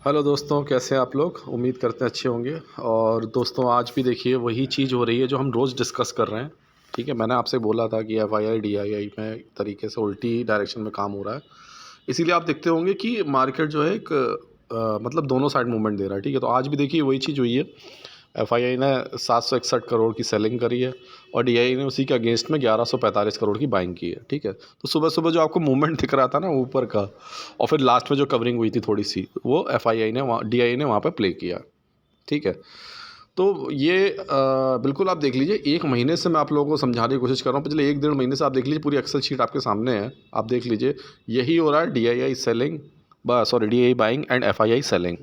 Hello दोस्तों, कैसे हैं आप लोग। उम्मीद करते हैं अच्छे होंगे। और दोस्तों आज भी देखिए वही चीज़ हो रही है जो हम रोज़ डिस्कस कर रहे हैं। ठीक है, मैंने आपसे बोला था कि एफआईआई डीआईआई में एक तरीके से उल्टी डायरेक्शन में काम हो रहा है। इसीलिए आप देखते होंगे कि मार्केट जो है एक मतलब दोनों साइड मूवमेंट दे रहा है। ठीक है, तो आज भी देखिए वही चीज़ हुई है। एफआईआई ने 761 करोड़ की सेलिंग करी है और डीआईआई ने उसी के अगेंस्ट में 1145 करोड़ की बाइंग की है। ठीक है, तो सुबह सुबह जो आपको मूवमेंट दिख रहा था ना ऊपर का, और फिर लास्ट में जो कवरिंग हुई थी थोड़ी सी, वो एफआईआई ने वहाँ डीआईआई ने वहाँ पे प्ले किया। ठीक है, तो ये बिल्कुल आप देख लीजिए, एक महीने से मैं आप लोगों को समझाने की कोशिश कर रहा हूँ। पिछले एक डेढ़ महीने से आप देख लीजिए, पूरी एक्सेल शीट आपके सामने है, आप देख लीजिए। यही हो रहा है, DII selling, sorry DII buying and FII selling.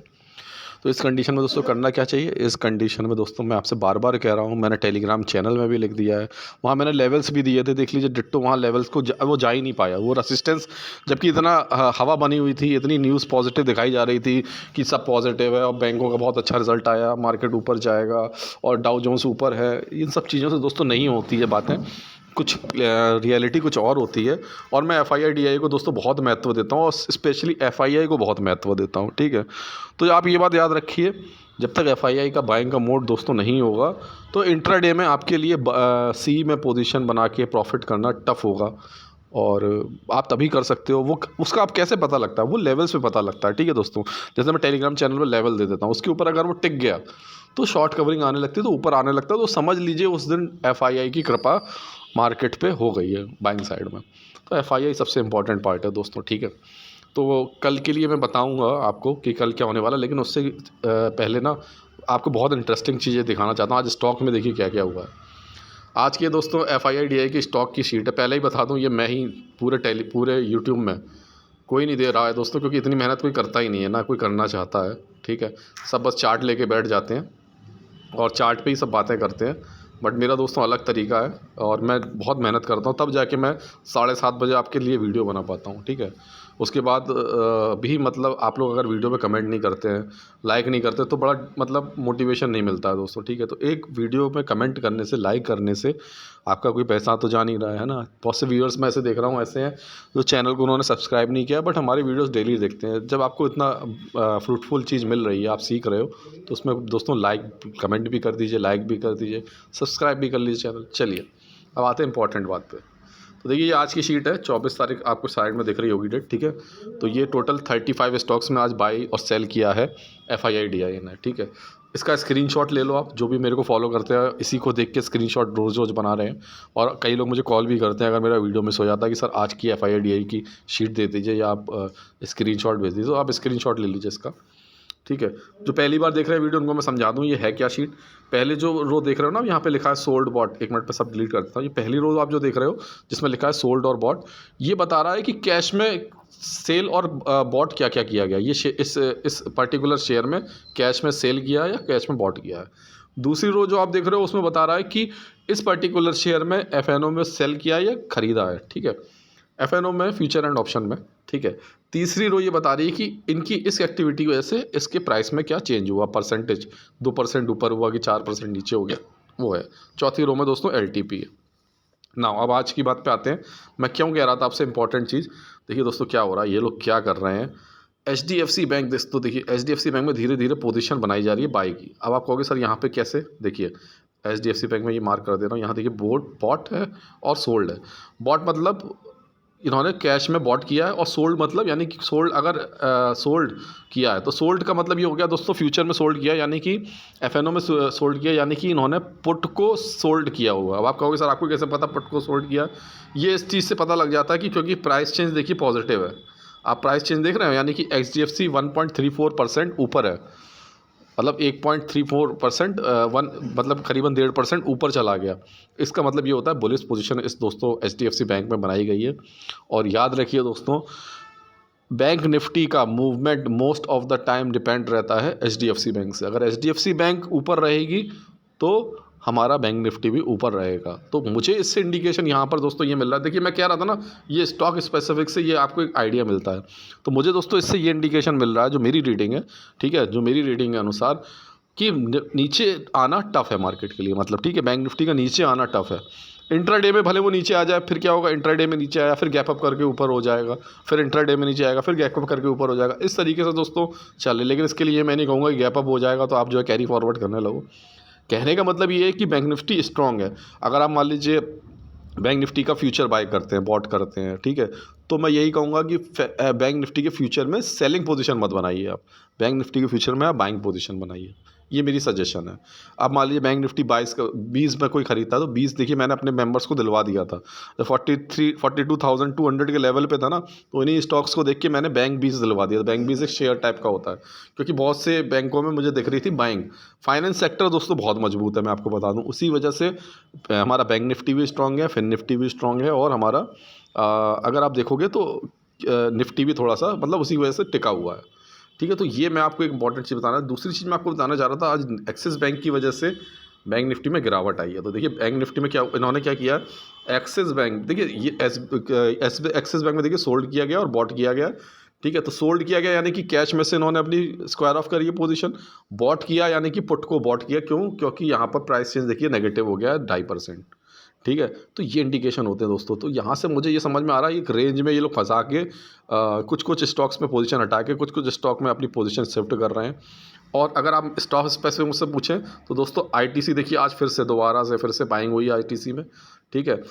तो इस कंडीशन में दोस्तों करना क्या चाहिए। इस कंडीशन में दोस्तों मैं आपसे बार बार कह रहा हूँ, मैंने टेलीग्राम चैनल में भी लिख दिया है, वहाँ मैंने लेवल्स भी दिए थे, देख लीजिए डिट्टो। वहाँ लेवल्स को वो जा ही नहीं पाया, वो रेसिस्टेंस, जबकि इतना हवा बनी हुई थी, इतनी न्यूज़ पॉजिटिव दिखाई जा रही थी कि सब पॉजिटिव है और बैंकों का बहुत अच्छा रिजल्ट आया, मार्केट ऊपर जाएगा और डाउ जोन्स ऊपर है। इन सब चीज़ों से दोस्तों नहीं होती है बातें, कुछ रियलिटी कुछ और होती है। और मैं एफआईआई डीआईआई को दोस्तों बहुत महत्व देता हूँ, और स्पेशली एफआईआई को बहुत महत्व देता हूँ। ठीक है, तो आप ये बात याद रखिए, जब तक एफआईआई का बाइंग का मोड दोस्तों नहीं होगा तो इंट्राडे में आपके लिए सी में पोजीशन बना के प्रॉफिट करना टफ होगा। और आप तभी कर सकते हो, वो उसका आप कैसे पता लगता है, वो लेवल्स पे पता लगता है। ठीक है दोस्तों, जैसे मैं टेलीग्राम चैनल पे लेवल दे देता हूँ, उसके ऊपर अगर वो टिक गया तो शॉर्ट कवरिंग आने लगती है, तो ऊपर आने लगता है, तो समझ लीजिए उस दिन एफआईआई की कृपा मार्केट पे हो गई है बाइंग साइड में। तो एफआईआई सबसे इंपॉर्टेंट पार्ट है दोस्तों। ठीक है, तो वो कल के लिए मैं बताऊंगा आपको कि कल क्या होने वाला, लेकिन उससे पहले ना आपको बहुत इंटरेस्टिंग चीज़ें दिखाना चाहता हूँ। आज स्टॉक में देखिए क्या क्या हुआ है आज के दोस्तों। एफआईआई डीआई की स्टॉक की शीट है, पहले ही बता दूँ, ये मैं ही पूरे यूट्यूब में कोई नहीं दे रहा है दोस्तों, क्योंकि इतनी मेहनत कोई करता ही नहीं है, ना कोई करना चाहता है। ठीक है, सब बस चार्ट लेके बैठ जाते हैं और चार्ट पे ही सब बातें करते हैं। बट मेरा दोस्तों अलग तरीका है, और मैं बहुत मेहनत करता हूँ, तब जाके मैं 7:30 बजे आपके लिए वीडियो बना पाता हूँ। ठीक है, उसके बाद भी मतलब आप लोग अगर वीडियो पे कमेंट नहीं करते हैं, लाइक नहीं करते, तो बड़ा मतलब मोटिवेशन नहीं मिलता है दोस्तों। ठीक है, तो एक वीडियो में कमेंट करने से, लाइक करने से आपका कोई पैसा तो जा नहीं रहा है ना। बहुत से व्यूअर्स मैं ऐसे देख रहा हूँ, ऐसे हैं जो चैनल को उन्होंने सब्सक्राइब नहीं किया, बट हमारे वीडियोस डेली देखते हैं। जब आपको इतना फ्रूटफुल चीज़ मिल रही है, आप सीख रहे हो, तो उसमें दोस्तों लाइक कमेंट भी कर दीजिए, लाइक भी कर दीजिए, सब्सक्राइब भी कर लीजिए चैनल। चलिए अब आते हैं इंपॉर्टेंट बात पे। तो देखिए, ये आज की शीट है, 24 तारीख आपको साइड में दिख रही होगी डेट। ठीक है, तो ये टोटल 35 स्टॉक्स में आज बाई और सेल किया है एफआईआई डीआईआई ने। ठीक है, इसका स्क्रीनशॉट ले लो आप, जो भी मेरे को फॉलो करते हैं इसी को देख के स्क्रीनशॉट रोज़ रोज़ बना रहे हैं। और कई लोग मुझे कॉल भी करते हैं अगर मेरा वीडियो मिस हो जाता है कि सर आज की एफआईआई डीआईआई की शीट दे दीजिए, या आप स्क्रीनशॉट भेज दीजिए। तो आप स्क्रीनशॉट ले लीजिए इसका। ठीक है, जो पहली बार देख रहे हैं वीडियो, उनको मैं समझा दूँ ये है क्या शीट। पहले जो रो देख रहे हो ना, यहाँ पे लिखा है सोल्ड बॉट, एक मिनट पे सब डिलीट कर देता हूँ। ये पहली रो आप जो देख रहे हो जिसमें लिखा है सोल्ड और बॉट, ये बता रहा है कि कैश में सेल और बॉट क्या क्या किया गया। ये इस पर्टिकुलर शेयर में कैश में सेल किया है या कैश में बॉट किया है। दूसरी रो जो आप देख रहे हो उसमें बता रहा है कि इस पर्टिकुलर शेयर में एफएनओ में सेल किया है या खरीदा है। ठीक है, एफएनओ में, फ्यूचर एंड ऑप्शन में। ठीक है, तीसरी रो ये बता रही है कि इनकी इस एक्टिविटी की वजह से इसके प्राइस में क्या चेंज हुआ, परसेंटेज 2% ऊपर हुआ कि 4% नीचे हो गया, वो है। चौथी रो में दोस्तों एलटीपी है ना। अब आज की बात पे आते हैं, मैं क्यों कह रहा था आपसे इंपॉर्टेंट चीज़। देखिए दोस्तों क्या हो रहा है, ये लोग क्या कर रहे हैं। एचडीएफसी बैंक दोस्तों, देखिए एचडीएफसी बैंक में धीरे धीरे पोजीशन बनाई जा रही है बाई की। अब आप कहोगे सर यहाँ पे कैसे, देखिए एचडीएफसी बैंक में ये मार्क कर दे रहा हूँ, यहाँ देखिए बॉट है और सोल्ड है। बॉट मतलब इन्होंने कैश में बॉट किया है, और सोल्ड मतलब यानी कि सोल्ड, अगर सोल्ड किया है तो सोल्ड का मतलब ये हो गया दोस्तों, फ्यूचर में सोल्ड किया यानी कि एफएनओ में सोल्ड किया, यानी कि इन्होंने पुट को सोल्ड किया होगा। अब आप कहोगे सर आपको कैसे पता पुट को सोल्ड किया। ये इस चीज़ से पता लग जाता है कि क्योंकि प्राइस चेंज देखिए पॉजिटिव है, आप प्राइस चेंज देख रहे हो, यानी कि एचडीएफसी 1.34% ऊपर है, मतलब 1.34% वन मतलब करीबन 1.5% ऊपर चला गया। इसका मतलब ये होता है बुलिश पोजीशन इस दोस्तों एचडीएफसी बैंक में बनाई गई है। और याद रखिए दोस्तों, बैंक निफ्टी का movement most of the time depend रहता है एचडीएफसी बैंक से। अगर एचडीएफसी बैंक ऊपर रहेगी तो हमारा बैंक निफ्टी भी ऊपर रहेगा। तो मुझे इससे इंडिकेशन यहाँ पर दोस्तों ये मिल रहा है। देखिए मैं कह रहा था ना, ये स्टॉक स्पेसिफिक से ये आपको एक आइडिया मिलता है, तो मुझे दोस्तों इससे ये इंडिकेशन मिल रहा है, जो मेरी रीडिंग है, ठीक है, जो मेरी रीडिंग के अनुसार, कि नीचे आना टफ है मार्केट के लिए, मतलब ठीक है, बैंक निफ्टी का नीचे आना टफ है। इंट्राडे में भले वो नीचे आ जाए, फिर क्या होगा, इंट्राडे में नीचे आया, फिर गैप अप करके ऊपर हो जाएगा, फिर इंट्राडे में नीचे आएगा, फिर गैप अप करके ऊपर हो जाएगा। इस तरीके से दोस्तों चले, लेकिन इसके लिए मैं नहीं कहूँगा कि गैप अप हो जाएगा तो आप जो है कैरी फॉरवर्ड करने लगो। कहने का मतलब ये है कि बैंक निफ्टी स्ट्रांग है। अगर आप मान लीजिए बैंक निफ्टी का फ्यूचर बाय करते हैं, बॉट करते हैं, ठीक है, तो मैं यही कहूँगा कि बैंक निफ्टी के फ्यूचर में सेलिंग पोजीशन मत बनाइए आप। बैंक निफ्टी के फ्यूचर में आप बाइंग पोजीशन बनाइए, ये मेरी सजेशन है। अब मान लीजिए बैंक निफ्टी 20 में कोई खरीदता है तो 20 देखिए मैंने अपने मेंबर्स को दिलवा दिया था। जब 42,200 के लेवल पे था ना, तो इन्हीं स्टॉक्स को देख के मैंने बैंक 20 दिलवा दिया था। बैंक 20 एक शेयर टाइप का होता है, क्योंकि बहुत से बैंकों में मुझे दिख रही थी बाइंग। फाइनेंस सेक्टर दोस्तों बहुत मजबूत है, मैं आपको बता दूं, उसी वजह से हमारा बैंक निफ्टी भी स्ट्रांग है, फिन निफ्टी भी स्ट्रांग है, और हमारा अगर आप देखोगे तो निफ्टी भी थोड़ा सा मतलब उसी वजह से टिका हुआ है। ठीक है, तो ये मैं आपको एक इंपॉर्टेंट चीज़ बताना। दूसरी चीज़ मैं आपको बताना चाह रहा था, आज एक्सिस बैंक की वजह से बैंक निफ्टी में गिरावट आई है। तो देखिए बैंक निफ्टी में क्या इन्होंने क्या किया, एक्सिस बैंक देखिए ये एक्सिस बैंक में देखिए सोल्ड किया गया और बॉट किया गया। ठीक है, तो सोल्ड किया गया यानी कि कैश में से इन्होंने अपनी स्क्वायर ऑफ करी है पोजीशन। बॉट किया यानी कि पुट को बॉट किया, क्यों, क्योंकि यहाँ पर प्राइस चेंज देखिए नेगेटिव हो गया है 2.5%। ठीक है, तो ये इंडिकेशन होते हैं दोस्तों। तो यहाँ से मुझे ये समझ में आ रहा है एक रेंज में ये लोग फंसा के कुछ कुछ स्टॉक्स में पोजीशन हटा के कुछ कुछ स्टॉक में अपनी पोजीशन शिफ्ट कर रहे हैं। और अगर आप स्टॉक स्पेसिफिक मुझसे पूछें तो दोस्तों आईटीसी देखिए आज फिर से दोबारा से फिर से बाइंग हुई है आईटीसी में। ठीक है,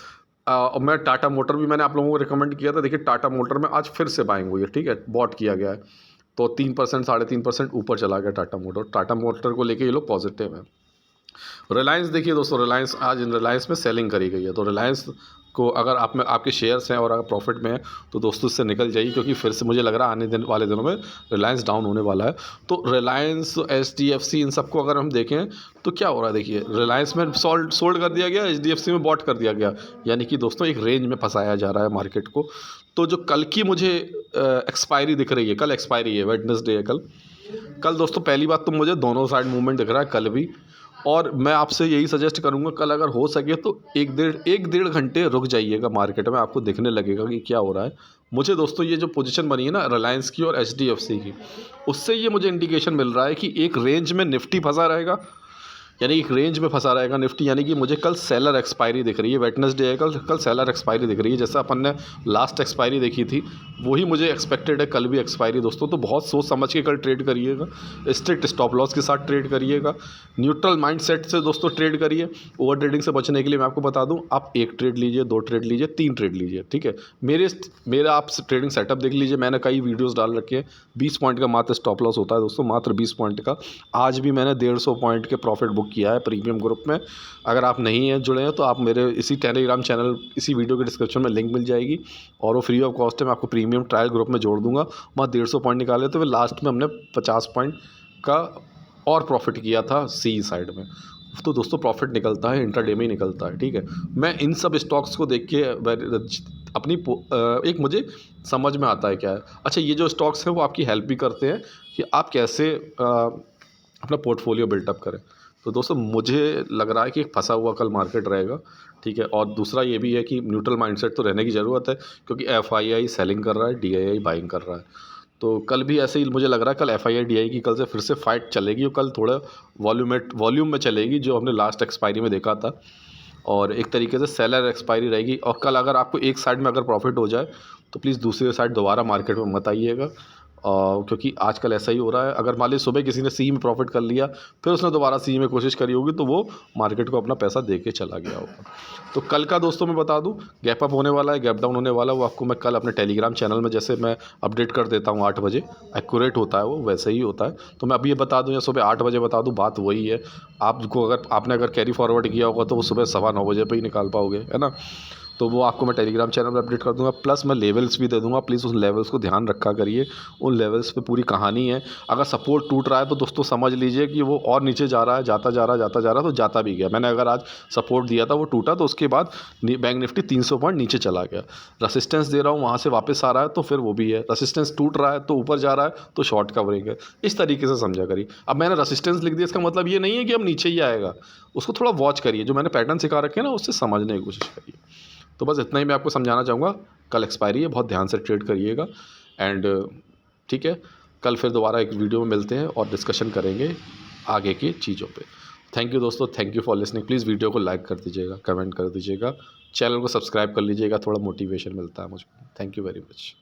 और मैं टाटा मोटर भी मैंने आप लोगों को रिकमेंड किया था, देखिए टाटा मोटर में आज फिर से बाइंग हुई है। ठीक है, बॉट किया गया है, तो 3% 3.5% ऊपर चला गया टाटा मोटर को लेके ये लोग पॉजिटिव है। रिलायंस देखिए दोस्तों, रिलायंस आज इन रिलायंस में सेलिंग करी गई है, तो रिलायंस को अगर आप में आपके शेयर्स हैं और अगर प्रॉफिट में है तो दोस्तों इससे निकल जाइए, क्योंकि फिर से मुझे लग रहा है आने वाले दिनों में रिलायंस डाउन होने वाला है। तो रिलायंस, एचडीएफसी, इन सबको अगर हम देखें तो क्या हो रहा है, देखिए रिलायंस में सोल्ड कर दिया गया, एचडीएफसी में बॉट कर दिया गया, यानी कि दोस्तों एक रेंज में फंसाया जा रहा है मार्केट को। तो जो कल की मुझे एक्सपायरी दिख रही है, कल एक्सपायरी है, वेडनेसडे है कल दोस्तों। पहली बात तो मुझे दोनों साइड मूवमेंट दिख रहा है कल भी, और मैं आपसे यही सजेस्ट करूंगा कल अगर हो सके तो एक डेढ़ घंटे रुक जाइएगा मार्केट में, आपको दिखने लगेगा कि क्या हो रहा है। मुझे दोस्तों ये जो पोजीशन बनी है ना रिलायंस की और एचडीएफसी की, उससे ये मुझे इंडिकेशन मिल रहा है कि एक रेंज में निफ्टी फंसा रहेगा, यानी एक रेंज में फंसा रहेगा निफ्टी। यानी कि मुझे कल सेलर एक्सपायरी दिख रही है, वेडनेसडे है कल सेलर एक्सपायरी दिख रही है, जैसा अपन ने लास्ट एक्सपायरी देखी थी वही मुझे एक्सपेक्टेड है कल भी एक्सपायरी दोस्तों। तो बहुत सोच समझ के कल ट्रेड करिएगा, स्ट्रिक्ट स्टॉप लॉस के साथ ट्रेड करिएगा, न्यूट्रल माइंड सेट से दोस्तों ट्रेड करिए। ओवर ट्रेडिंग से बचने के लिए मैं आपको बता दूं, आप 1 ट्रेड लीजिए, 2 ट्रेड लीजिए, 3 ट्रेड लीजिए। ठीक है, मेरा आप ट्रेडिंग सेटअप देख लीजिए, मैंने कई वीडियोज़ डाल रखे हैं। 20 पॉइंट का मात्र स्टॉप लॉस होता है दोस्तों, मात्र 20 पॉइंट का। आज भी मैंने 150 पॉइंट के प्रॉफिट बुक किया है प्रीमियम ग्रुप में। अगर आप नहीं हैं जुड़े हैं तो आप मेरे इसी टेलीग्राम चैनल, इसी वीडियो के डिस्क्रिप्शन में लिंक मिल जाएगी, और वो फ्री ऑफ कॉस्ट है। मैं आपको प्रीमियम ट्रायल ग्रुप में जोड़ दूंगा। वहाँ 150 पॉइंट निकाले तो लास्ट में हमने 50 पॉइंट का और प्रॉफिट किया था सी साइड में। तो दोस्तों प्रॉफिट निकलता है इंट्राडे में ही निकलता है। ठीक है, मैं इन सब स्टॉक्स को देख के अपनी एक मुझे समझ में आता है क्या है। अच्छा, ये जो स्टॉक्स हैं वो आपकी हेल्प भी करते हैं कि आप कैसे अपना पोर्टफोलियो बिल्टअप करें। तो दोस्तों मुझे लग रहा है कि एक फंसा हुआ कल मार्केट रहेगा। ठीक है, और दूसरा ये भी है कि न्यूट्रल माइंडसेट तो रहने की ज़रूरत है, क्योंकि एफआईआई सेलिंग कर रहा है, डीआईआई बाइंग कर रहा है। तो कल भी ऐसे ही मुझे लग रहा है कल एफआईआई डीआई की कल से फिर से फाइट चलेगी, और कल थोड़ा वॉल्यूम में चलेगी जो हमने लास्ट एक्सपायरी में देखा था, और एक तरीके से सेलर एक्सपायरी रहेगी। और कल अगर आपको एक साइड में अगर प्रॉफिट हो जाए तो प्लीज़ दूसरी साइड दोबारा मार्केट में मत आइएगा, क्योंकि आजकल ऐसा ही हो रहा है। अगर मान लीजिए सुबह किसी ने सी में प्रॉफिट कर लिया, फिर उसने दोबारा सी में कोशिश करी होगी, तो वो मार्केट को अपना पैसा दे के चला गया होगा। तो कल का दोस्तों मैं बता दूं, गैप अप होने वाला है, गैप डाउन होने वाला है, वो आपको मैं कल अपने टेलीग्राम चैनल में जैसे मैं अपडेट कर देता हूँ 8 बजे, एक्यूरेट होता है वो वैसे ही होता है। तो मैं अभी ये बता दूँ या सुबह 8 बजे बता दूँ, बात वही है। आपको अगर आपने कैरी फॉरवर्ड किया होगा तो वो सुबह 9:15 बजे पर ही निकाल पाओगे, है ना। तो वो आपको मैं टेलीग्राम चैनल में अपडेट कर दूंगा, प्लस मैं लेवल्स भी दे दूंगा। प्लीज़ उन लेवल्स को ध्यान रखा करिए, उन लेवल्स पे पूरी कहानी है। अगर सपोर्ट टूट रहा है तो दोस्तों समझ लीजिए कि वो और नीचे जा रहा है, जाता जा रहा है, तो जाता भी गया। मैंने अगर आज सपोर्ट दिया था वो टूटा, तो उसके बाद बैंक निफ्टी 300 पॉइंट नीचे चला गया। रसिस्टेंस दे रहा हूँ, वहाँ से वापस आ रहा है तो फिर वो भी है। रसिस्टेंस टूट रहा है तो ऊपर जा रहा है तो शॉर्ट कवरिंग है। इस तरीके से समझा करिए। अब मैंने रसिस्टेंस लिख दिया, इसका मतलब ये नहीं है कि अब नीचे ही आएगा, उसको थोड़ा वॉच करिए। जो मैंने पैटर्न सिखा रखे हैं ना, उससे समझने की कोशिश करिए। तो बस इतना ही मैं आपको समझाना चाहूँगा। कल एक्सपायरी है, बहुत ध्यान से ट्रेड करिएगा। एंड ठीक है, कल फिर दोबारा एक वीडियो में मिलते हैं और डिस्कशन करेंगे आगे की चीज़ों पे। थैंक यू दोस्तों, thank you for listening. Please video को लाइक कर दीजिएगा, कमेंट कर दीजिएगा, चैनल को सब्सक्राइब कर लीजिएगा, थोड़ा मोटिवेशन मिलता है मुझको। Thank you very much.